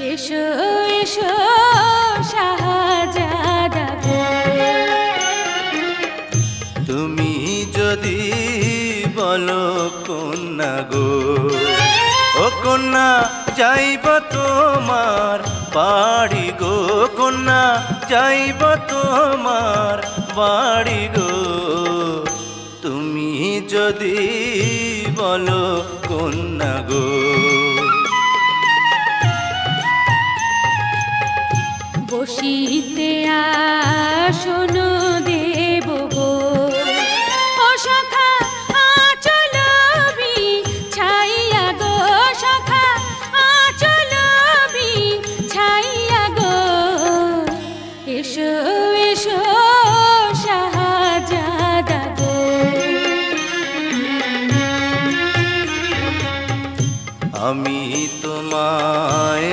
এসো এসো শাহজাদা গো। তুমি যদি বলো কন্যা গো, ও কন্যা যাইব তোমার বাড়ি গো, কন্যা যাইব তোমার বাড়ি গো। তুমি যদি বলো কন্যা গো। বসিতে আসন দেব গো, ও সখা আঁচল বিছাইয়া গো, সখা আঁচল বিছাইয়া গো। এসো এসো শাহজাদা গো। আমি তোমায়